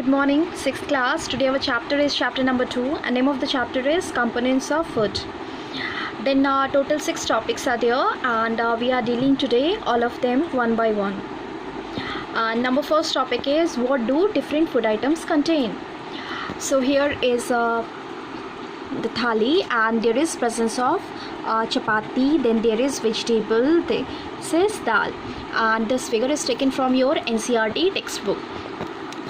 Good morning, 6th class. Today our chapter is chapter number 2 and name of the chapter is components of food. Then total 6 topics are there and we are dealing today all of them one by one. Number first topic is what do different food items contain. So here is the thali and there is presence of chapati, then there is vegetable, this is dal, and this figure is taken from your NCERT textbook.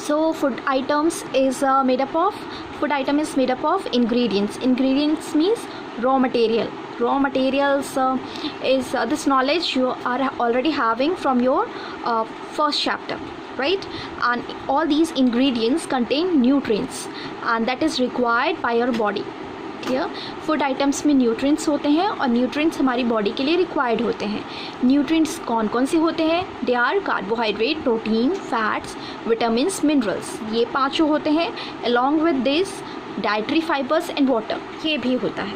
So food items is made up of ingredients. Ingredients means raw material. Raw materials is this knowledge you are already having from your first chapter, right? And all these ingredients contain nutrients and that is required by your body. Clear. Food items में nutrients होते हैं और nutrients हमारी body के लिए required होते हैं. Nutrients कौन कौन से होते हैं? They are carbohydrate, protein, fats, vitamins, minerals. ये पांचों होते हैं. Along with this dietary fibres and water, ये भी होता है.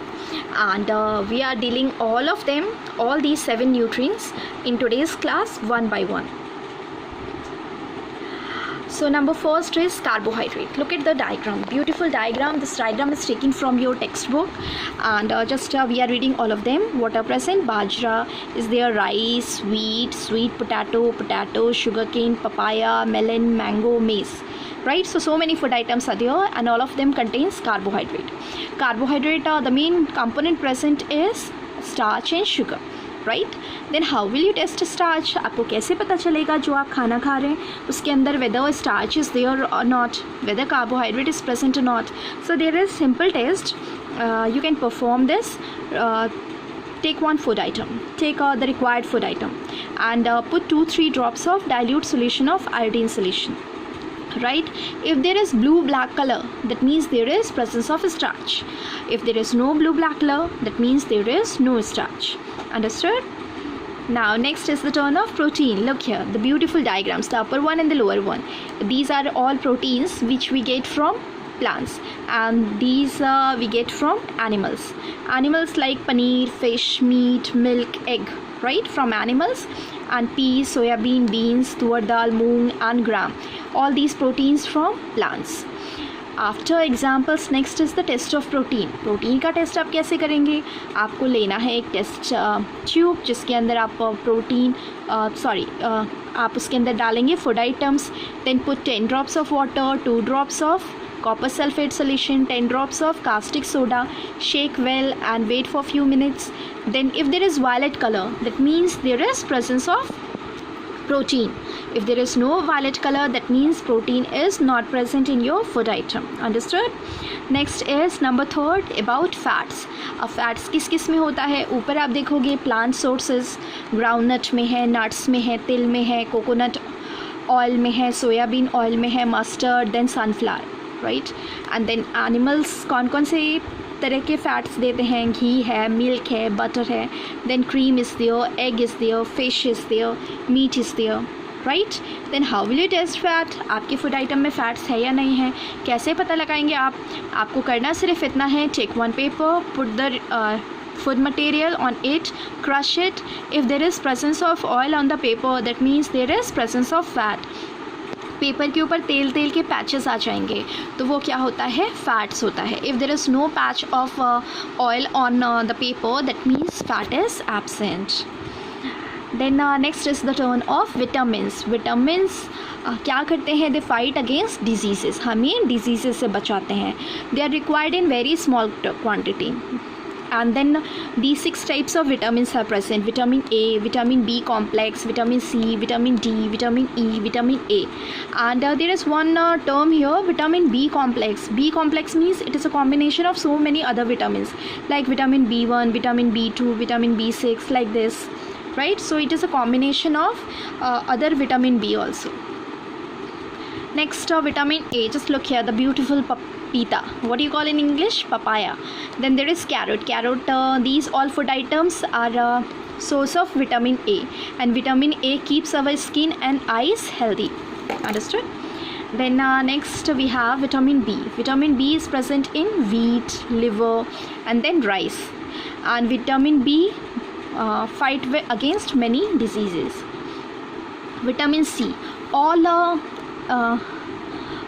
And we are dealing all of them, all these 7 nutrients in today's class one by one. So number first is carbohydrate. Look at the diagram, beautiful diagram. This diagram is taken from your textbook and we are reading all of them. What are present? Bajra is there, rice, wheat, sweet potato, sugarcane, papaya, melon, mango, maize. Right, so many food items are there and all of them contains carbohydrate. Carbohydrate, the main component present is starch and sugar. Right. Then how will you test starch? आपको कैसे पता चलेगा जो आप खाना खा रहे हैं उसके अंदर whether starch is there or not, whether carbohydrate is present or not. So there is simple test. You can perform this. Take one food item, take the required food item and put 2-3 drops of dilute solution of iodine solution. Right, if there is blue black color, that means there is presence of starch. If there is no blue black color, that means there is no starch. Understood? Now next is the turn of protein. Look here, the beautiful diagrams, the upper one and the lower one. These are all proteins which we get from plants and these we get from animals. Animals like paneer, fish, meat, milk, egg, right, from animals. And peas, soyabean, beans, tur dal, moong and gram, all these proteins from plants. After examples, next is the test of protein. Protein का test आप कैसे करेंगे? आपको लेना है एक test tube जिसके अंदर आप प्रोटीन आप उसके अंदर डालेंगे food items. Then put 10 drops of water, 2 drops of copper sulfate solution, 10 drops of caustic soda, shake well and wait for few minutes. Then if there is violet color, that means there is presence of protein. If there is no violet color, that means protein is not present in your food item. Understood? Next is number 3rd about fats. अब fats किस किस में होता है? ऊपर आप देखोगे plant sources, groundnut में है, नट्स में है, तिल में है, कोकोनट ऑयल में है, सोयाबीन ऑयल में है, mustard, then sunflower. Right. And then animals कौन कौन से तरह के फैट्स देते हैं? घी है, मिल्क है, बटर है, then cream is there, egg is there, fish is there, meat is there. Right. Then how will you test fat? आपके फूड आइटम में फैट्स है या नहीं है, कैसे पता लगाएंगे आप? आपको करना सिर्फ इतना है, take one paper, put the food material on it, crush it. If there is presence of oil on the paper, that means there is presence of fat. Paper के ऊपर तेल तेल के पैचेस आ जाएंगे तो वो क्या होता है? फैट्स होता है. If there is no patch of oil on the paper, that means fat is absent. Then next is the turn of vitamins. Vitamins क्या करते हैं? दे फाइट अगेंस्ट डिजीज़ेस, हमें डिजीज़ेस से बचाते हैं. They are required in very small quantity. And then these 6 types of vitamins are present: vitamin A, vitamin B complex, vitamin C, vitamin D, vitamin E, vitamin A. And there is one term here, vitamin B complex. B complex means it is a combination of so many other vitamins like vitamin B1, vitamin B2, vitamin B6, like this, right? So it is a combination of other vitamin B also. Next vitamin A, just look here, the beautiful papita. What do you call in English? Papaya. Then there is carrot. These all food items are source of vitamin A and vitamin A keeps our skin and eyes healthy. Understood? Then next we have vitamin B. Vitamin B is present in wheat, liver and then rice. And vitamin B fight against many diseases. Vitamin C, all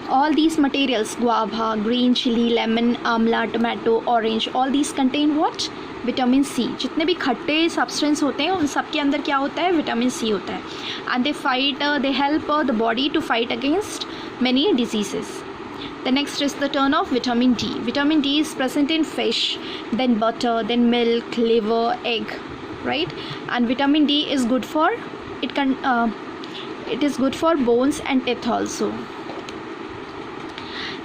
All these materials, guava, green chili, lemon, amla, tomato, orange, all these contain what? Vitamin C. जितने भी खट्टे substance होते हैं उन सब के अंदर क्या होता है? विटामिन सी होता है. And they help the body to fight against many diseases. The next is the turn of vitamin D. Vitamin D is present in fish, then butter, then milk, liver, egg, right? And vitamin D is good for it is good for bones and teeth also.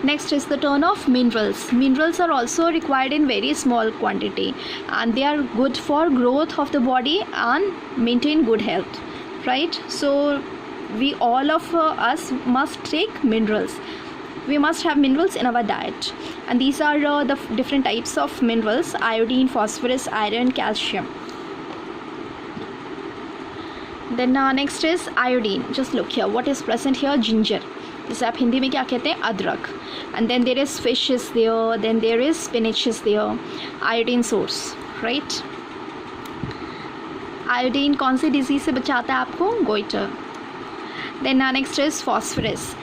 Next is the turn of minerals. Minerals are also required in very small quantity, and they are good for growth of the body and maintain good health, right? So we all of us must take minerals. We must have minerals in our diet, and these are the different types of minerals: iodine, phosphorus, iron, calcium. Then next is iodine. Just look here, what is present here? Ginger, जिसे आप हिंदी में क्या कहते हैं? अदरक. And then there is fish is there, then there is spinach is there. Iodine source, right? Iodine कौन सी disease से बचाता है आपको? Goitre. Then next is phosphorus.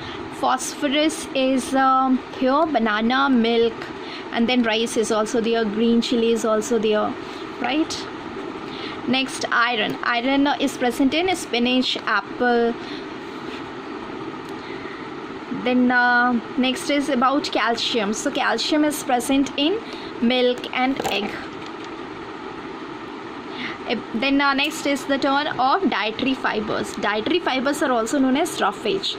Phosphorus is here banana, milk, and then rice is also there, green chili is also there, right? Next, iron. Iron is present in spinach, apple. Then next is about calcium. So calcium is present in milk and egg. Then next is the turn of dietary fibers. Dietary fibers are also known as roughage.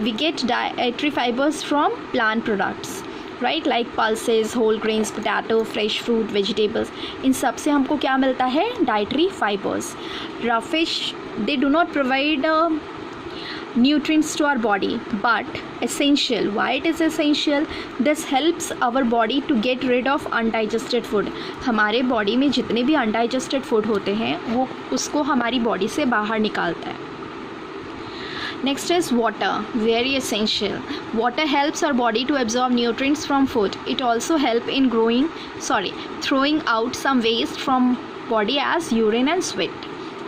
We get dietary fibers from plant products, right? Like pulses, whole grains, potato, fresh fruit, vegetables. इन सब से हमको क्या मिलता है? Dietary fibers. Roughage, they do not provide nutrients to our body, but essential. Why it is essential? This helps our body to get rid of undigested food. हमारे body में जितने भी undigested food होते हैं वो उसको हमारी बॉडी से बाहर निकालता है. Next is water, very essential. Water helps our body to absorb nutrients from food. It also help in throwing out some waste from body as urine and sweat.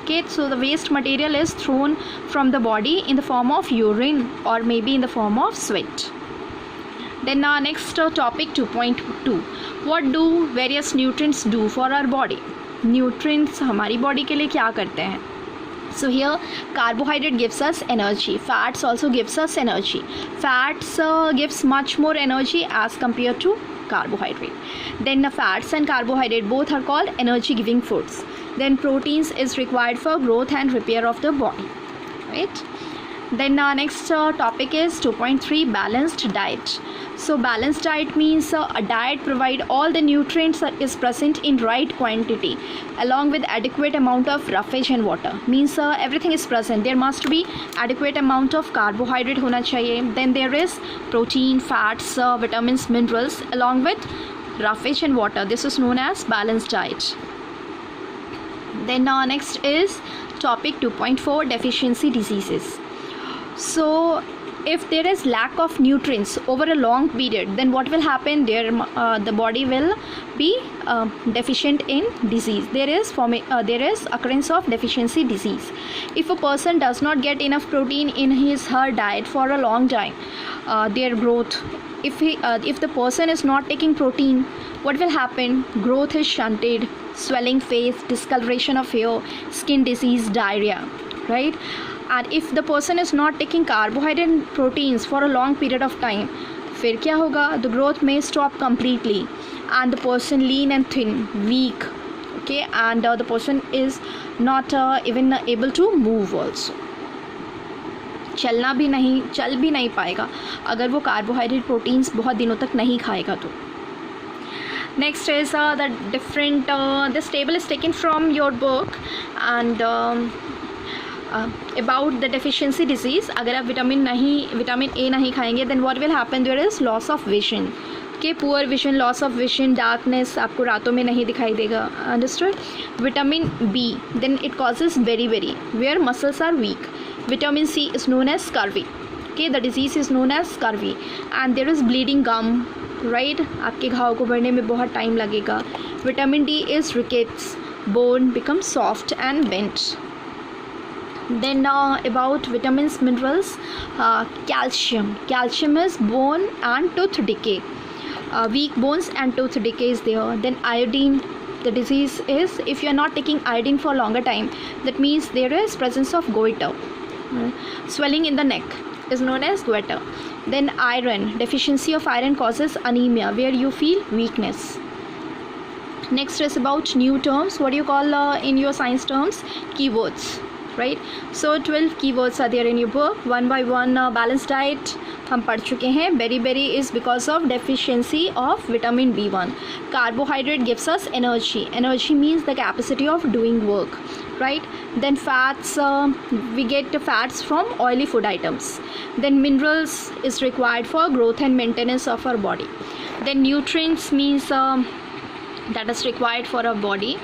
Okay, so the waste material is thrown from the body in the form of urine or maybe in the form of sweat. Then next topic 2.2. What do various nutrients do for our body? Nutrients हमारी body के लिए क्या करते हैं? So here carbohydrate gives us energy. Fats also gives us energy. Fats gives much more energy as compared to carbohydrate. Then fats and carbohydrate both are called energy giving foods. Then proteins is required for growth and repair of the body, right? Then next topic is 2.3, balanced diet. So balanced diet means a diet provide all the nutrients that is present in right quantity along with adequate amount of roughage and water. Means everything is present. There must be adequate amount of carbohydrate होना चाहिए. Then there is protein, fats, vitamins, minerals along with roughage and water. This is known as balanced diet. Then next is topic 2.4, deficiency diseases. So if there is lack of nutrients over a long period, then what will happen? The body will be deficient in disease. There is occurrence of deficiency disease. If a person does not get enough protein in her diet for a long time, their growth, if the person is not taking protein, what will happen? Growth is shunted, swelling face, discoloration of hair, skin disease, diarrhea, right? And if the person is not taking carbohydrate and proteins for a long period of time, फिर क्या होगा? The growth may stop completely and the person lean and thin, weak, okay, and the person is not even able to move also. चल भी नहीं पाएगा अगर वो carbohydrate proteins बहुत दिनों तक नहीं खाएगा तो. Next is this table is taken from your book and about the deficiency disease. अगर आप विटामिन ए नहीं खाएंगे then what will happen? There is loss of vision. Okay, poor vision, loss of vision, darkness, आपको रातों में नहीं दिखाई देगा. Understood? Vitamin B, then it causes beriberi where muscles are weak. Vitamin C is known as scurvy. Okay, the disease is known as scurvy. And there is bleeding gum, right? आपके घाव को भरने में बहुत टाइम लगेगा. Vitamin D is rickets, bone becomes soft and bent. Then about vitamins, minerals, calcium. Calcium is bone and tooth decay. Weak bones and tooth decay is there. Then iodine. The disease is if you are not taking iodine for a longer time, that means there is presence of goiter. Swelling in the neck is known as goiter. Then iron. Deficiency of iron causes anemia, where you feel weakness. Next is about new terms. What do you call in your science terms? Keywords, right? So 12 keywords are there in your book. One by one. Balanced diet हम पढ़ चुके हैं. Beriberi is because of deficiency of vitamin B1. Carbohydrate gives us energy. Energy means the capacity of doing work, right? Then fats, we get the fats from oily food items. Then minerals is required for growth and maintenance of our body. Then nutrients means that is required for our body.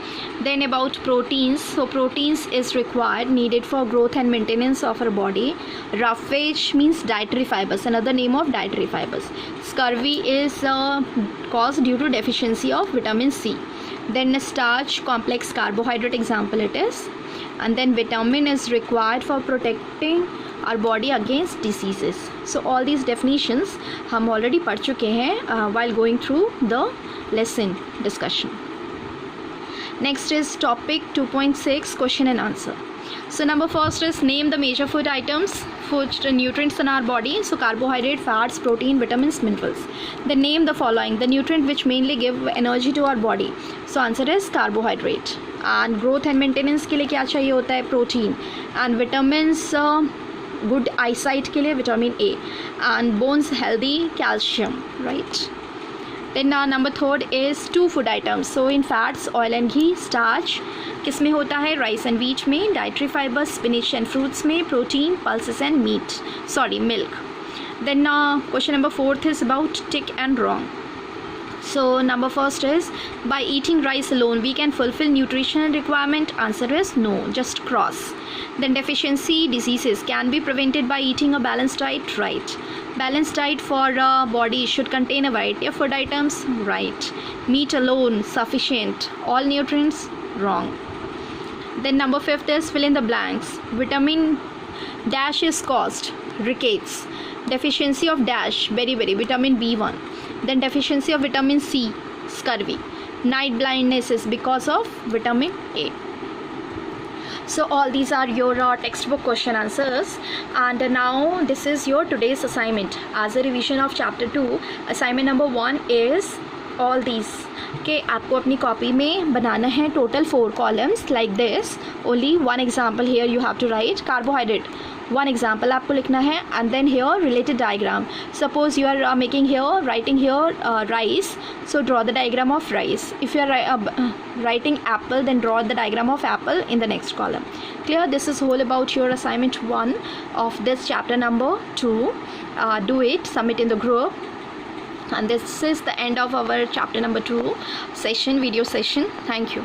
Then about proteins. So proteins is required, needed for growth and maintenance of our body. Roughage means dietary fibers, another name of dietary fibers. Scurvy is caused due to deficiency of vitamin C. Then starch, complex carbohydrate example it is. And then vitamin is required for protecting our body against diseases. So all these definitions हम already पढ़ चुके हैं while going through the lesson discussion. Next is topic 2.6, question and answer. So number first is name the major food items, food nutrients in our body. So carbohydrate, fats, protein, vitamins, minerals. Then name the following, the nutrient which mainly give energy to our body. So answer is carbohydrate. And growth and maintenance के लिए क्या चाहिए होता है? Protein. And vitamins, good eyesight के लिए vitamin A. And bones healthy, calcium, right? Then number third is two food items. So in fats, oil and ghee. Starch किस में होता है? Rice and wheat में. Dietary fibers, spinach and fruits में. Protein, pulses and meat. Sorry, milk. Then question number fourth is about tick and wrong. So number first is by eating rice alone we can fulfill nutritional requirement. Answer is no, just cross. Then deficiency diseases can be prevented by eating a balanced diet. Right. Balanced diet for body should contain a variety of food items. Right. Meat alone sufficient. All nutrients. Wrong. Then number fifth is fill in the blanks. Vitamin dash is caused. Rickets. Deficiency of dash. Beriberi. Vitamin B1. Then deficiency of vitamin C. Scurvy. Night blindness is because of vitamin A. So all these are your textbook question answers. And now this is your today's assignment as a revision of chapter 2. Assignment number 1 is all these. Okay, आपको अपनी copy में बनाना है total 4 columns like this. Only one example here you have to write. Carbohydrate, one example आपको लिखना है. And then here related diagram. Suppose you are making here, writing here rice. So draw the diagram of rice. If you are writing apple, then draw the diagram of apple in the next column. Clear? This is all about your assignment 1 of this chapter number 2. Do it, submit in the group. And this is the end of our chapter number 2 session, video session. Thank you.